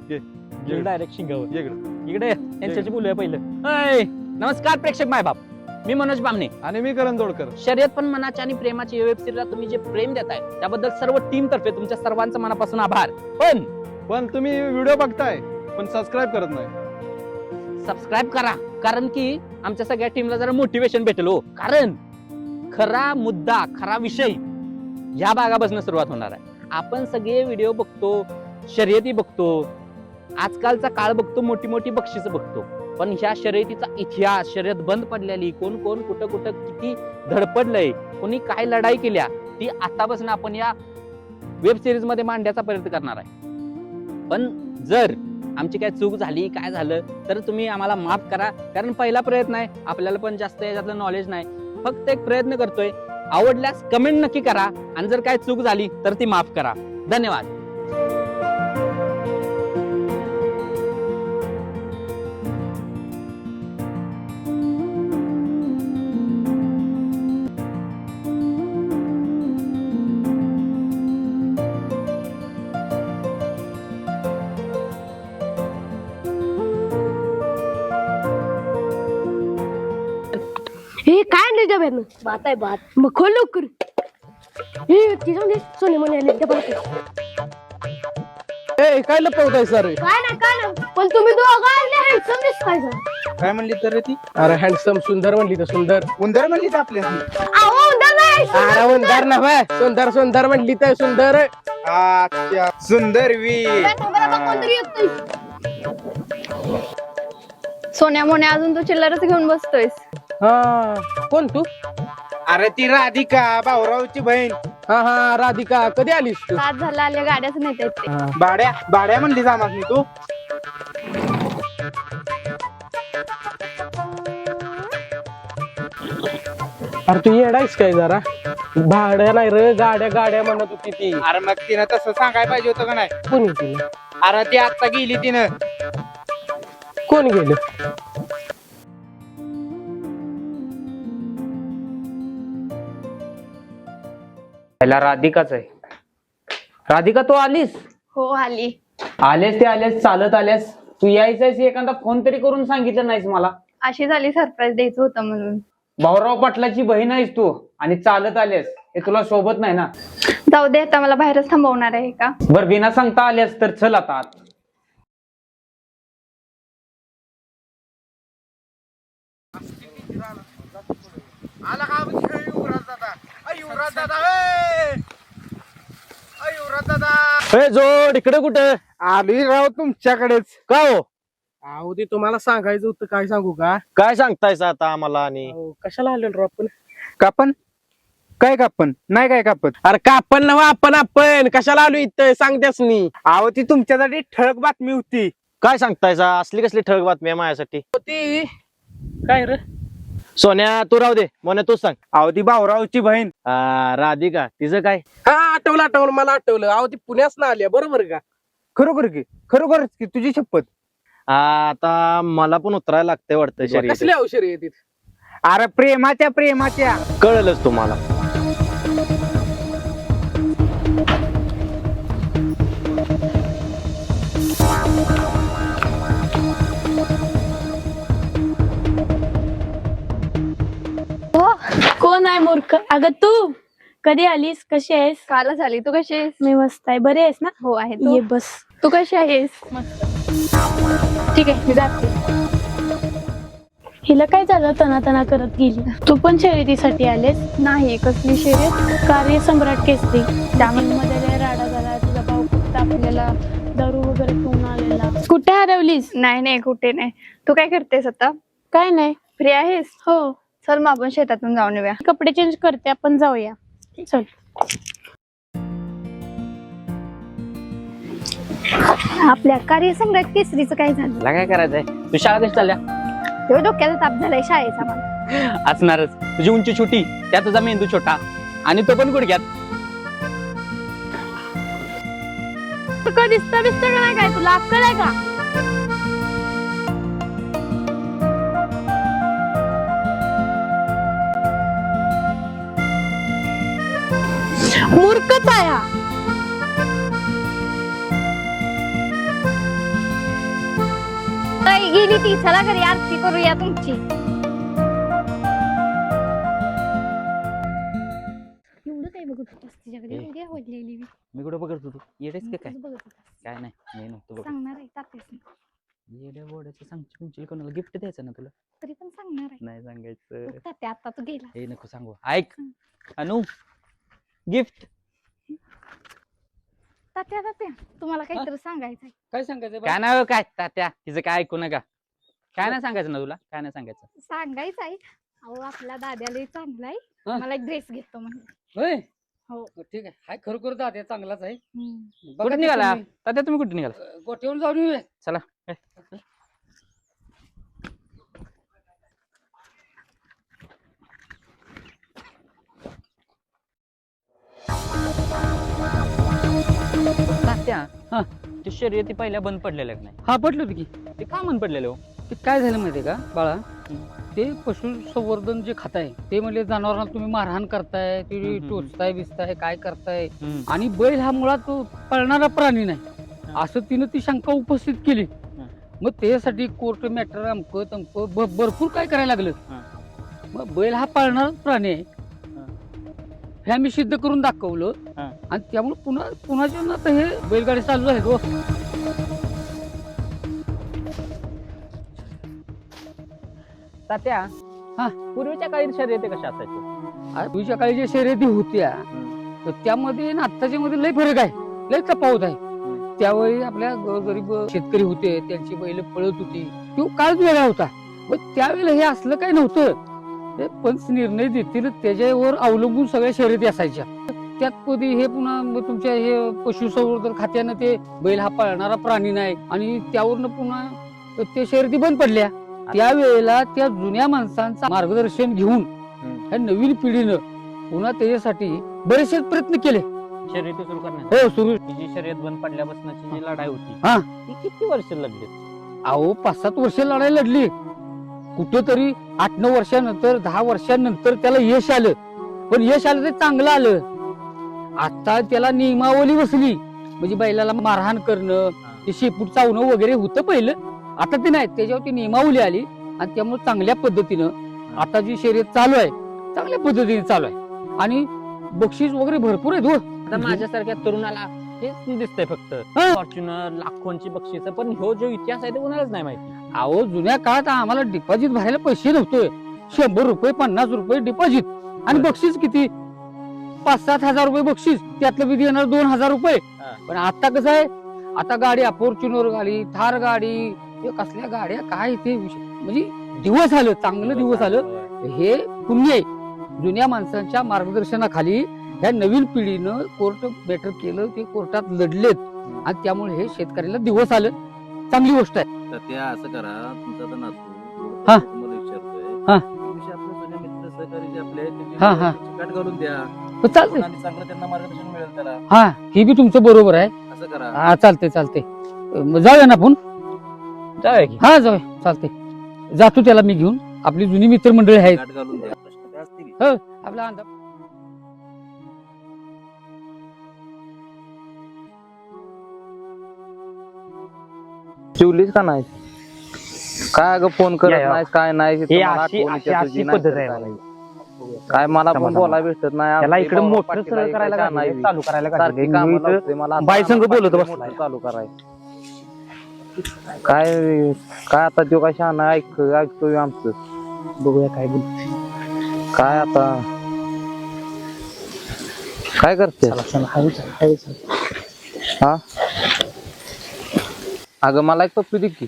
Direct शिंगावर इकडे यांच्याशी बोलूया पहिलं. अय नमस्कार प्रेक्षक मायबाप, मी मनोज बामणे आणि मी करण जोडकर. शर्यत पण मनाची आणि प्रेमाची वेब सिरीजला तुम्ही जे प्रेम देताय त्याबद्दल सर्व टीम तर्फे तुमच्या सर्वांचं मनापासून आभार. पण तुम्ही व्हिडिओ बघताय पण सबस्क्राईब करत नाही. सबस्क्राईब करा, कारण की आमच्या सगळ्या टीमला जरा मोटिवेशन भेटेल हो. कारण खरा मुद्दा, खरा विषय ह्या भागापासून सुरुवात होणार आहे. आपण सगळे व्हिडिओ बघतो, शर्यती बघतो, आजकालचा काळ बघतो, मोठी मोठी बक्षिसं बघतो, पण ह्या शर्यतीचा इतिहास, शर्यत बंद पडलेली, कोण कोण कुठं कुठं किती धडपडलंय, कोणी काय लढाई केल्या, ती आतापासून आपण या वेब सिरीज मध्ये मांडण्याचा प्रयत्न करणार आहे. पण जर आमची काय चूक झाली, काय झालं, तर तुम्ही आम्हाला माफ करा, कारण पहिला प्रयत्न आहे, आपल्याला पण जास्त याच्यातलं नॉलेज नाही, फक्त एक प्रयत्न करतोय. आवडल्यास कमेंट नक्की करा आणि जर काय चूक झाली तर ती माफ करा. धन्यवाद. हे काय आणले डब्यानं? भात आहे भात. मग खोल लवकर. हे ती जाऊन दे, सोने म्हणे आले डबा. ए काय लपवताय सर? काय नाही पण तुम्ही दोघं आणले हँडसम दिसताय सर. काय म्हणली तर ती? अरे हँडसम सुंदर म्हणली तर सुंदर. उंदर म्हणली तर आपल्या अहो उंदर नाही, अरे सुंदर नव्हे, सुंदर सुंदर म्हणली तर सुंदर. अच्छा सुंदर वी बरोबर कोणतरी येतोय. सोन्या मोन्या अजून तू चिल्लरच घेऊन बसतोयस. हा कोण तू? अरे ती राधिका भाऊरावची बहीण. हा हा राधिका, कधी आलीस तू? तास झाला आल्या गाड्याच नेत आहेत ते. भाड्या भाड्या म्हणली जामास मी तू. अरे तू येडायस काय जरा? भाड्या नाही रे, गाड्या गाड्या म्हणत होती ती. अरे मग तिनं तसं सांगायला पाहिजे होतं का नाही? कोणी तिला? अरे ती आता गेली तिनं. कोण गेलं? पहिला राधिकाच आहे. राधिका तू आलीस? हो आली. आलेस ते आलेस, चालत आलेस. तू यायचंयस एखादा फोन तरी करून सांगितलं नाहीस मला. अशी झाली सरप्राईज द्यायचं होतं म्हणून. भाऊराव पाटलाची बहीण आहेस तू आणि चालत आलेस, हे तुला शोभत नाही ना. जाऊ दे, आता मला बाहेरच थांबवणार आहे का? बर बिना सांगता आलेस तर चल आता आत. आला का युवराज दादा? युवराज दादा युवराज दादा. जोड इकडे कुठे आली राव तुमच्याकडेच. का हो? अहो ते तुम्हाला सांगायचं होतं, काय सांगू का? काय सांगतायस आता आम्हाला? आणि अहो, कशाला आलेलो आपण? कापण काय कापण नाही काय कापत? अरे का आपण नव्हा, आपण कशाला आलो इथं सांगतेस मी. अहो ती तुमच्यासाठी ठळक बातमी होती. काय सांगतायस? असली कसली ठळक बातमी आहे माझ्यासाठी? ती काय रे? सोन्या तू राहू दे, मोन्या तूच सांग. अहो ती भाऊरावची बहीण. राधिका, तिचं काय? हा आठवलं मला आठवलं. अहो ती पुण्यास ना आली बरोबर का? खरोखर की खरोखरच की तुझी शपथ. आता मला पण उतरायला लागतंय वाटतं शरीर. कसली औषध येते? अरे प्रेमाच्या कळलंच तुम्हाला. कोण आहे मूर्ख? अगं तू कधी आलीस? कशी आहेस? कालच आली. तू कशी आहेस? मी मस्त आहे. बरी आहेस ना? हो आहे. ये बस. तू कशी आहेस? ठीक आहे, मी जाते. हिला काय झालं? तना करत गेली. तू पण शर्यतीसाठी आलेस? नाही. कसली शर्यत? कार्य सम्राट केसरी. मध्ये लय राडा झाला. तुझा भाऊ फक्त आपल्याला दारू वगैरे पिऊन आलेला. कुठे हरवलीस? नाही कुठे नाही. तू काय करतेस आता? काय नाही. फ्री आहेस? हो. चल मग आपण शेतातून जाऊन येऊया. कपडे चेंज करते, आपण जाऊया. चल. आपल्या कार्यसम्राट केसरीचं काय झालं? मला काय करायचंय? तू शाळा कशी चालल्या? तेव्हा डोक्याचा ताप झालाय शाळेचा मला. असणारच. तुझी उंची छोटी, त्या तुझा मेंदू छोटा आणि तो पण गुडघ्यात. दिसत का नाही? काय तुला अक्कल आहे का? मूर्खच आहे हा. गेली ती. चला घरी आरती करूया तुमची. एवढं काय बघत होतास तिच्याकडे? ए. एवढी आवडलेली मी. मी कुठं बघत होतो येडेच का काय? तूच बघत होतास. काय नाही मी नव्हतो बघत. सांगणार आहे तात्यासनी. येड्या बोड्याचं सांगची कोणाला गिफ्ट द्यायचं ना तुला? तरी पण सांगणार आहे. नाही सांगायचं. बघ तात्या आता तू गेला. हे नको सांगू. ऐक अनु, गिफ्ट तात्या तात्या तुम्हाला काहीतरी सांगायचंय. काय सांगायचं काय नाही हो, काय तात्या तिचं काय ऐकू नका. काय नाही सांगायचं ना तुला? काय नाही सांगायचं. सांगायचंय. अहो आपला दाद्याला चांगला आहे. हा? मला एक ड्रेस घेतो म्हणजे. होय हो. ठीक आहे. हाय खरोखर दाद्या चांगलाच आहे. बघा कुठे ते निघाला तुम्ही, तात्या? तुम्ही कुठे निघाला? गोठ्यावरून जाऊन येऊया. चला. तात्या हा. ते शर्यती पहिल्या बंद पडलेल्या का नाही? हा पटलं होतं की. ते का बंद पडलेले हो? ते काय झालं माहितीये का बाळा, ते पशुसंवर्धन जे खाताय ते म्हणजे जनावरांना तुम्ही मारहाण करताय, ते हम्म. टोचताय बिचताय काय करताय. हम्म. आणि बैल हा मुळात तो पळणारा प्राणी नाही असं तिनं ती शंका उपस्थित केली. मग त्यासाठी कोर्ट मॅटर अमकं तमकं भरपूर काय करायला लागलं. मग बैल हा पळणारा प्राणी आहे हे आम्ही सिद्ध करून दाखवलं. हा. आणि त्यामुळे पुन्हा आता हे बैलगाडी चालू आहे हो. तात्या हा. पूर्वीच्या काळी शर्यती कशा असायच्या? पूर्वीच्या काळी ज्या शर्यती होत्या तर त्यामध्ये आणि आत्ताच्या मध्ये लय फरक आहे, लय तफावत आहे. त्यावेळी आपल्या गरीब शेतकरी होते, त्यांची बैल पळत होती, तो काळच वेगळा होता. मग त्यावेळेला हे असलं काही नव्हतं. ते पंच निर्णय देतील त्याच्यावर अवलंबून सगळ्या शर्यती असायच्या. त्यात कधी हे पुन्हा मग तुमच्या हे पशुसंवर्धन खात्यानं ते बैल हा पळणारा प्राणी नाही आणि त्यावरनं पुन्हा ते शर्यती बंद पडल्या. त्यावेळेला त्या जुन्या माणसांचं मार्गदर्शन घेऊन ह्या नवीन पिढीनं पुन्हा त्याच्यासाठी बरेचसे प्रयत्न केले. शर्यती सुरू करण्यात हो सुरू. ही जी शर्यत बंद पडल्यापासूनची जी लढाई होती हा. ती किती वर्ष लढली? अहो 5-7 वर्ष लढाई लढली. कुठंतरी 8-9 वर्षानंतर 10 वर्षांनंतर त्याला यश आलं. पण यश आलं ते चांगलं आलं. आता त्याला नियमावली बसली, म्हणजे बैलाला मारहाण करणं, ते शेपूट चावणं वगैरे होतं पहिलं. आता ते नाही, त्याच्यावर ती नियमावली आली आणि त्यामुळे चांगल्या पद्धतीनं आता जी शर्यत चालू आहे चांगल्या पद्धतीने चालू आहे आणि बक्षीस वगैरे भरपूर आहेत हो. आता माझ्यासारख्या तरुणाला हेच दिसतंय फक्त हा. फॉर्च्युनर लाखोंची बक्षीस, पण ह्यो जो इतिहास आहे ते कोणालाच नाही माहिती. अहो जुन्या काळात आम्हाला डिपॉझिट भरायला पैसे नव्हते. 100 रुपये 50 रुपये डिपॉझिट आणि बक्षीस किती 5-7 हजार रुपये बक्षीस, त्यातलं बी देणार 2,000 रुपये. हा. पण आता कसं आहे, आता गाडी फॉर्च्युनर गाडी, थार गाडी, हे कसल्या गाड्या काय ते म्हणजे दिवस आलं, चांगलं दिवस आलं. हे पुण्य आहे. जुन्या माणसांच्या मार्गदर्शनाखाली ह्या नवीन पिढीनं कोर्ट मॅटर केलं, ते कोर्टात लढलेत आणि त्यामुळे हे शेतकऱ्याला दिवस आलं. चांगली गोष्ट आहे. तर त्या असं करा, तुमचा तर नातू हा. तुम्हाला विचारतोय, हा. त्याविषयी आपले जुने मित्र सहकारी जे आपले आहेत, त्यांची हा, हा. गाठ घालून द्या तर चालतंय. आणि चांगलं त्यांना मार्गदर्शन मिळेल त्याला. हा हे बी तुमचं बरोबर आहे. असं करा. हा चालतंय चालतंय. मग जाऊया ना आपण. जाऊया की. हा जाऊया चालतंय. जातो त्याला मी घेऊन. आपली जुनी मित्रमंडळी आहेत. गाठ घालून द्या. प्रश्न काय असतील? आपला अंदाज शिवलीच का नाही? काय अगं फोन करत या, या. नाही काय नाही, हे तुम्हाला अशी आठवण येते तुझी, नाही पद्धत तर आहे काय मला. नाही. काय मला पण थांबा, बोलायला भेटत नाही. त्याला आपले इकडे भाऊ मोटर पाटील सरळ आहे, करायला काय घातलंय, नाही. चालू करायला सारखी घातलंय. कामं मी इथं लावते मला. आता बाई संग बोलत पाटील बसलोय. चालू कराय काय काय आता तो काय शहाणा ऐकतोय आमचं. बघूया काय बोल. काय आता काय करते हा? अगं मला एक पप्पी दे की.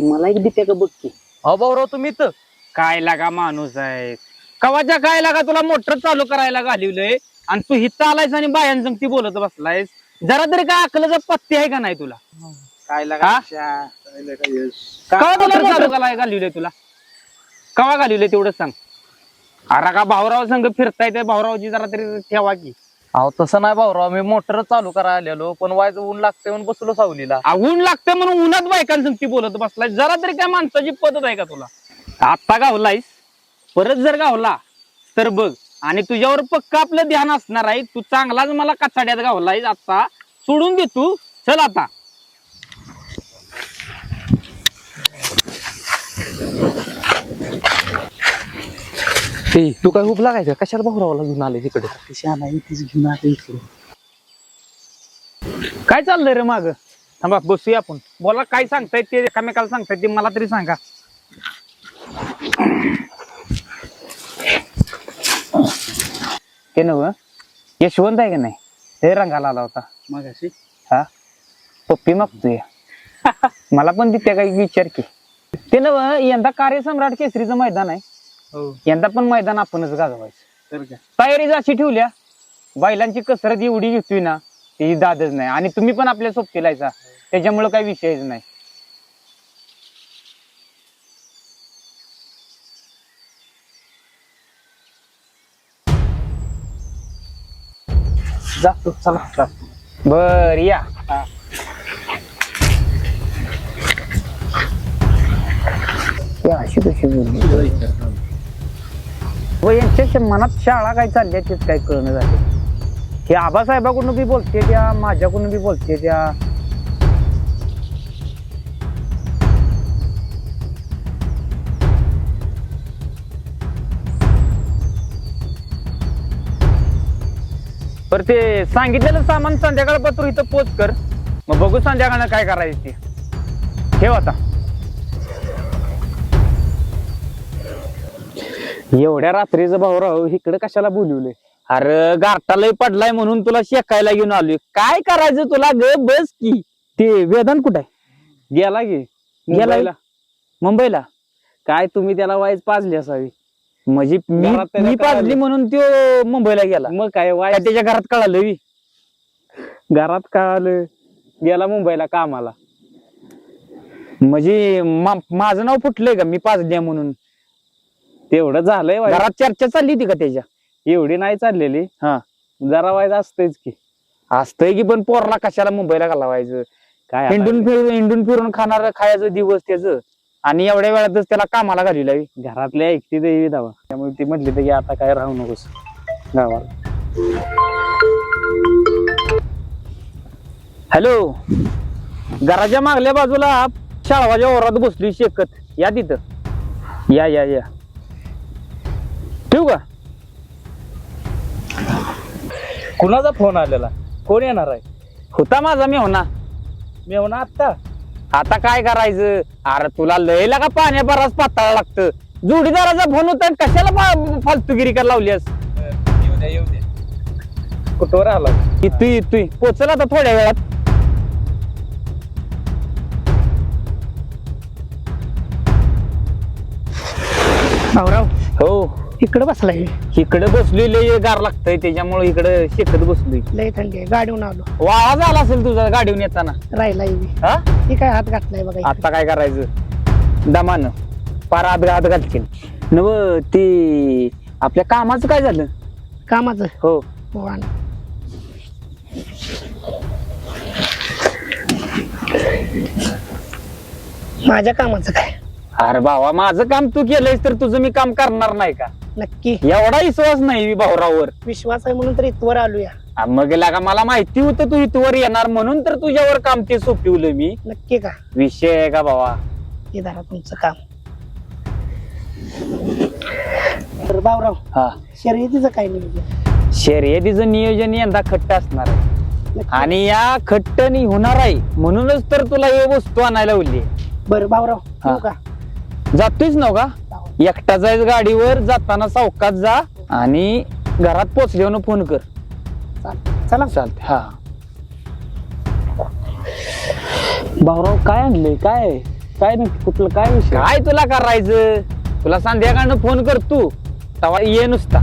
मला एक दित्या का बघ की. अहो भाऊराव तुम्ही तर काय लागा माणूस आहे, कवाच्या काय लागा तुला मोटर चालू करायला घालवलंय आणि तू हिथं आलायस आणि बायांसंग ती बोलत बसलायस. जरा तरी काय अकलाचा पत्ती आहे का नाही तुला? काय हा? कवा तुला चालू करायला घालवलंय तुला? कवा घालवलंय तेवढं सांग. अरे का भाऊराव संघ फिरताय त्या भाऊरावची जरा तरी ठेवा की. अहो तसं नाही भाऊराव, मी मोटर चालू करायला आलेलो पण वायचं ऊन लागते म्हणून बसलो सावलीला. ऊन लागतं म्हणून उन्हात बायकांसंग ती बोलत बसलाय. जरा तरी काय माणसाची पद्धत आहे का तुला? आता गावलायस, परत जर गावला तर बघ. आणि तुझ्यावर पक्का आपलं ध्यान असणार आहे. तू चांगलाच मला कचाड्यात गावलायस. आता सोडून दे तू. चल आता. तू काय हुप लागायचं कशाला भाऊरावाला घेऊन आले तिकडे तीच घेऊन आले इकडे. काय चाललंय रे माग थांबा बसूया आपण बोला काय सांगतायत ते एकामेकाला सांगतायत ते मला तरी सांगा. ते नव यशवंत आहे का नाही ते रंगाला आला होता मग अशी हा पप्पी मागतोय मला पण तिथे काही विचार की ते नव यंदा कार्यसम्राट केसरीचं मैदान आहे हो यंदा पण मैदान आपणच गाजवायचं तर काय तयारी अशी ठेवल्या बैलांची कसरत एवढी घेतोय ना त्याची दादच नाही आणि तुम्ही पण आपल्या सोबतीला यायचा त्याच्यामुळे काही विषयच नाही. जातो चला बर या अशी कशी बोलली व यांच्या मनात शाळा काय चालल्या तेच काय कळणं झाले. हे आबासाहेबाकडून बी बोलते त्या माझ्याकडून बी बोलते त्या पर ते सांगितलेलं सामान संध्याकाळ पत्र इथं पोच कर मग बघू संध्याकाळनं काय करायचं ते ठेव आता. एवढ्या रात्रीचं भाऊराव इकडे कशाला बोलवले. अरे गारटा लय पडलाय म्हणून तुला शेकायला घेऊन आलोय. काय करायचं तुला ग बस की. ते वेदांत कुठे आहे गेला गे गेला मुंबईला काय तुम्ही त्याला वाईज पाजली असावी म्हणजे मी पाजली म्हणून तो मुंबईला गेला. मग काय वाय त्याच्या घरात कळालं बी घरात कळालं गेला मुंबईला कामाला म्हणजे माझं नाव फुटलंय का मी पाजली म्हणून. तेवढं झालंय घरात चर्चा चालली होती का त्याच्या. एवढी नाही चाललेली हा जरा व्हायचं असतंच की असतंय की पण पोरला कशाला मुंबईला घालवायचं काय हिंडून फिरून खाणार खायचं दिवस त्याचं आणि एवढ्या वेळातच त्याला कामाला घालवी घरातल्या ऐकती देवी दावा त्यामुळे ती म्हटली तर की आता काय राहू नकोस गावाला. हॅलो घराच्या मागल्या बाजूला शाळवाच्या ओरात बसली शेकत या तिथं या या या ठेवू का. कुणाचा फोन आलेला कोण येणार आहे होता माझा मी होणार मी होणार आता आता काय करायचं. अरे तुला लयला का पाण्या बराच पाताळा लागतं. जोडीदाराचा फोन होता कशाला फालतूगिरी कर लावलीस. येऊ दे कुठवर आला येतोय पोचल आता थोड्या वेळात. भाऊराव हो इकडे बसलाय इकडे बसलोय लय गार लागतंय त्याच्यामुळे इकडे शेकत बसलोय. लय थंडी आहे गाडीहून आलो वाळा झाला असेल तुझा गाडीहून येताना. राहिला हा ती काय हात घातलाय बघा आता काय करायचं दमानं पार हात घालतील नव. ते आपल्या कामाचं काय झालं कामाचं हो हो आण. माझ्या कामाचं काय अरे भावा माझं काम तू केलंयस तर तुझं मी काम करणार नाही का. नक्की एवढा विश्वास नाही भाऊरावर. विश्वास आहे म्हणून तर इथवर आलोया. मग लागा मला माहिती होतं तू इथवर येणार म्हणून तर तुझ्यावर काम ते सोपवलं मी. नक्की का विषय आहे का भावा. हे धरा तुमचं काम. तर भाऊराव हा शर्यतीचं काय नियोजन. शर्यतीचं नियोजन यंदा खट्ट असणार आहे नक्की. आणि या खट्टनी होणार आहे म्हणूनच तर तुला हे वस्तू आणायला लावली. बरं भाऊराव हा. येऊ का जातोयच नव का एकटा जायच गाडीवर जाताना सावकात जा आणि घरात पोचल्यावर फोन कर. चला चालते हा. भाऊराव काय आणलंय काय काय नक्की कुठलं काय विषय काय तुला करायचं तुला संध्याकाळनं फोन कर तू तेव्हा ये नुसता.